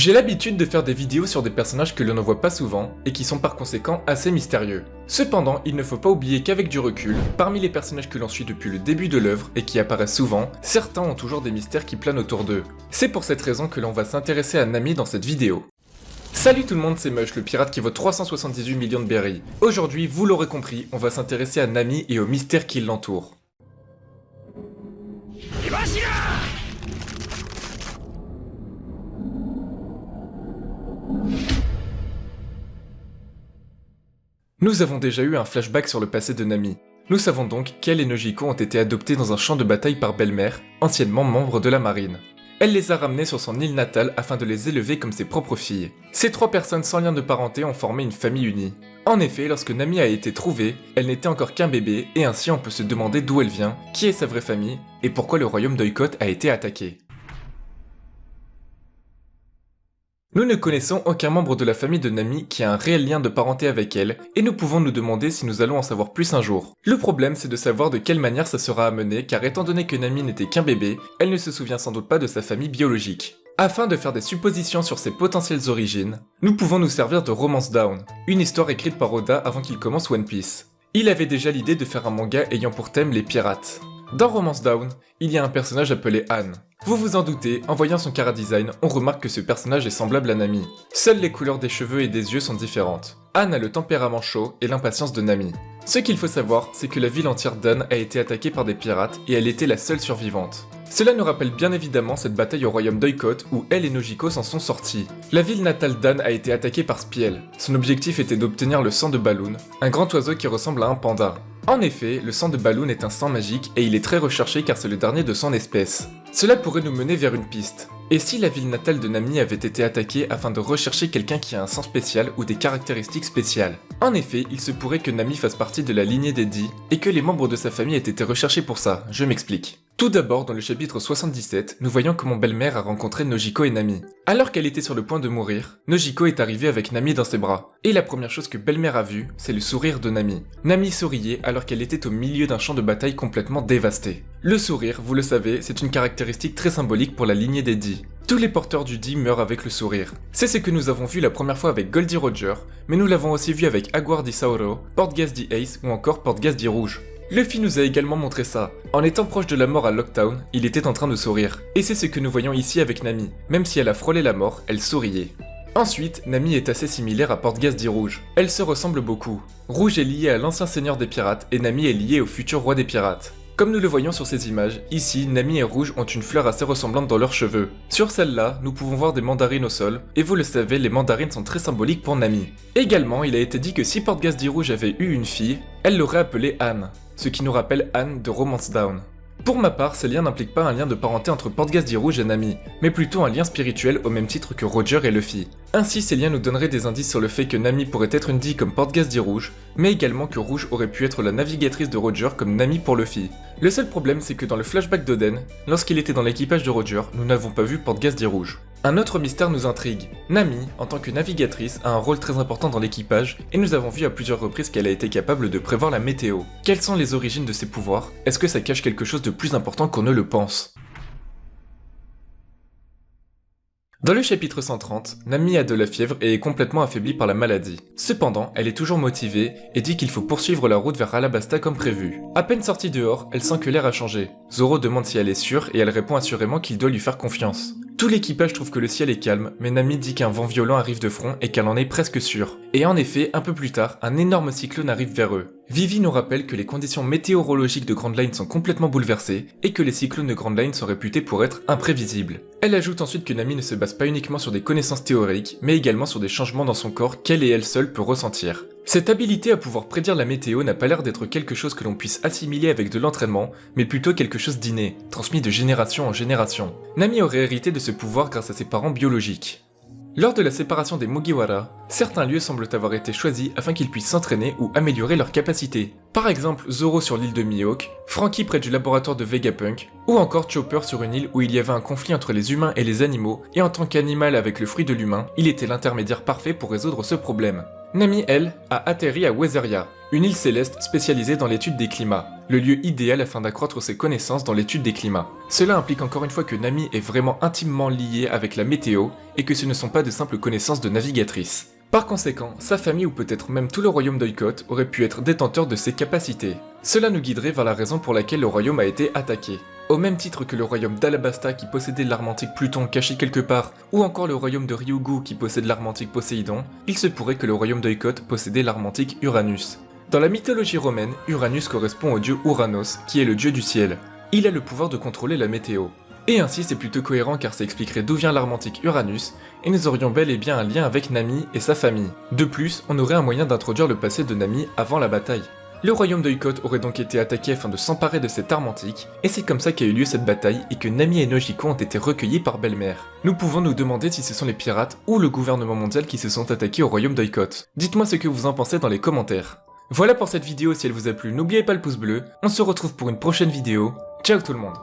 J'ai l'habitude de faire des vidéos sur des personnages que l'on ne voit pas souvent et qui sont par conséquent assez mystérieux. Cependant, il ne faut pas oublier qu'avec du recul, parmi les personnages que l'on suit depuis le début de l'œuvre et qui apparaissent souvent, certains ont toujours des mystères qui planent autour d'eux. C'est pour cette raison que l'on va s'intéresser à Nami dans cette vidéo. Salut tout le monde, c'est Mush, le pirate qui vaut 378 millions de berries. Aujourd'hui, vous l'aurez compris, on va s'intéresser à Nami et aux mystères qui l'entourent. Nous avons déjà eu un flashback sur le passé de Nami. Nous savons donc qu'elle et Nojiko ont été adoptés dans un champ de bataille par Belle-Mère, anciennement membre de la marine. Elle les a ramenés sur son île natale afin de les élever comme ses propres filles. Ces trois personnes sans lien de parenté ont formé une famille unie. En effet, lorsque Nami a été trouvée, elle n'était encore qu'un bébé et ainsi on peut se demander d'où elle vient, qui est sa vraie famille et pourquoi le royaume d'Oikot a été attaqué. Nous ne connaissons aucun membre de la famille de Nami qui a un réel lien de parenté avec elle, et nous pouvons nous demander si nous allons en savoir plus un jour. Le problème c'est de savoir de quelle manière ça sera amené, car étant donné que Nami n'était qu'un bébé, elle ne se souvient sans doute pas de sa famille biologique. Afin de faire des suppositions sur ses potentielles origines, nous pouvons nous servir de Romance Down, une histoire écrite par Oda avant qu'il commence One Piece. Il avait déjà l'idée de faire un manga ayant pour thème les pirates. Dans Romance Down, il y a un personnage appelé Anne. Vous vous en doutez, en voyant son chara-design, on remarque que ce personnage est semblable à Nami. Seules les couleurs des cheveux et des yeux sont différentes. Anne a le tempérament chaud et l'impatience de Nami. Ce qu'il faut savoir, c'est que la ville entière d'Anne a été attaquée par des pirates et elle était la seule survivante. Cela nous rappelle bien évidemment cette bataille au royaume d'Oikot où elle et Nojiko s'en sont sortis. La ville natale d'Anne a été attaquée par Spiel. Son objectif était d'obtenir le sang de Balloon, un grand oiseau qui ressemble à un panda. En effet, le sang de Balloon est un sang magique et il est très recherché car c'est le dernier de son espèce. Cela pourrait nous mener vers une piste. Et si la ville natale de Nami avait été attaquée afin de rechercher quelqu'un qui a un sang spécial ou des caractéristiques spéciales? En effet, il se pourrait que Nami fasse partie de la lignée des Di et que les membres de sa famille aient été recherchés pour ça, je m'explique. Tout d'abord, dans le chapitre 77, nous voyons comment Belle-Mère a rencontré Nojiko et Nami. Alors qu'elle était sur le point de mourir, Nojiko est arrivée avec Nami dans ses bras. Et la première chose que Belle-Mère a vue, c'est le sourire de Nami. Nami souriait alors qu'elle était au milieu d'un champ de bataille complètement dévasté. Le sourire, vous le savez, c'est une caractéristique très symbolique pour la lignée des Di. Tous les porteurs du Di meurent avec le sourire. C'est ce que nous avons vu la première fois avec Goldie Roger, mais nous l'avons aussi vu avec Aguar di Sauro, Portgas di Ace ou encore Portgas di Rouge. Luffy nous a également montré ça. En étant proche de la mort à Locktown, il était en train de sourire. Et c'est ce que nous voyons ici avec Nami. Même si elle a frôlé la mort, elle souriait. Ensuite, Nami est assez similaire à Portgas di Rouge. Elles se ressemblent beaucoup. Rouge est lié à l'ancien seigneur des pirates et Nami est liée au futur roi des pirates. Comme nous le voyons sur ces images, ici, Nami et Rouge ont une fleur assez ressemblante dans leurs cheveux. Sur celle-là, nous pouvons voir des mandarines au sol, et vous le savez, les mandarines sont très symboliques pour Nami. Également, il a été dit que si Portgas di Rouge avait eu une fille, elle l'aurait appelée Anne, ce qui nous rappelle Anne de Romance Down. Pour ma part, ces liens n'impliquent pas un lien de parenté entre Portgas di Rouge et Nami, mais plutôt un lien spirituel au même titre que Roger et Luffy. Ainsi, ces liens nous donneraient des indices sur le fait que Nami pourrait être une Di comme Portgas di Rouge, mais également que Rouge aurait pu être la navigatrice de Roger comme Nami pour Luffy. Le seul problème, c'est que dans le flashback d'Oden, lorsqu'il était dans l'équipage de Roger, nous n'avons pas vu Portgas di Rouge. Un autre mystère nous intrigue. Nami, en tant que navigatrice, a un rôle très important dans l'équipage, et nous avons vu à plusieurs reprises qu'elle a été capable de prévoir la météo. Quelles sont les origines de ses pouvoirs? Est-ce que ça cache quelque chose de plus important qu'on ne le pense? Dans le chapitre 130, Nami a de la fièvre et est complètement affaiblie par la maladie. Cependant, elle est toujours motivée et dit qu'il faut poursuivre la route vers Alabasta comme prévu. À peine sortie dehors, elle sent que l'air a changé. Zoro demande si elle est sûre et elle répond assurément qu'il doit lui faire confiance. Tout l'équipage trouve que le ciel est calme, mais Nami dit qu'un vent violent arrive de front et qu'elle en est presque sûre. Et en effet, un peu plus tard, un énorme cyclone arrive vers eux. Vivi nous rappelle que les conditions météorologiques de Grand Line sont complètement bouleversées et que les cyclones de Grand Line sont réputés pour être imprévisibles. Elle ajoute ensuite que Nami ne se base pas uniquement sur des connaissances théoriques, mais également sur des changements dans son corps qu'elle et elle seule peut ressentir. Cette habilité à pouvoir prédire la météo n'a pas l'air d'être quelque chose que l'on puisse assimiler avec de l'entraînement, mais plutôt quelque chose d'inné, transmis de génération en génération. Nami aurait hérité de ce pouvoir grâce à ses parents biologiques. Lors de la séparation des Mugiwara, certains lieux semblent avoir été choisis afin qu'ils puissent s'entraîner ou améliorer leurs capacités. Par exemple, Zoro sur l'île de Mihawk, Franky près du laboratoire de Vegapunk, ou encore Chopper sur une île où il y avait un conflit entre les humains et les animaux, et en tant qu'animal avec le fruit de l'humain, il était l'intermédiaire parfait pour résoudre ce problème. Nami, elle, a atterri à Wezeria. une île céleste spécialisée dans l'étude des climats, le lieu idéal afin d'accroître ses connaissances dans l'étude des climats. Cela implique encore une fois que Nami est vraiment intimement liée avec la météo et que ce ne sont pas de simples connaissances de navigatrice. Par conséquent, sa famille ou peut-être même tout le royaume d'Oikot aurait pu être détenteur de ses capacités. Cela nous guiderait vers la raison pour laquelle le royaume a été attaqué. Au même titre que le royaume d'Alabasta qui possédait l'arme antique Pluton caché quelque part, ou encore le royaume de Ryugu qui possède l'arme antique Poséidon, il se pourrait que le royaume d'Oikot possédait l'arme antique Uranus. Dans la mythologie romaine, Uranus correspond au dieu Uranos, qui est le dieu du ciel. Il a le pouvoir de contrôler la météo. Et ainsi c'est plutôt cohérent car ça expliquerait d'où vient l'arme antique Uranus, et nous aurions bel et bien un lien avec Nami et sa famille. De plus, on aurait un moyen d'introduire le passé de Nami avant la bataille. Le royaume d'Oikot aurait donc été attaqué afin de s'emparer de cette arme antique, et c'est comme ça qu'a eu lieu cette bataille et que Nami et Nojiko ont été recueillis par Belle-Mère. Nous pouvons nous demander si ce sont les pirates ou le gouvernement mondial qui se sont attaqués au royaume d'Oikot. Dites-moi ce que vous en pensez dans les commentaires. Voilà pour cette vidéo, si elle vous a plu, n'oubliez pas le pouce bleu, on se retrouve pour une prochaine vidéo, ciao tout le monde.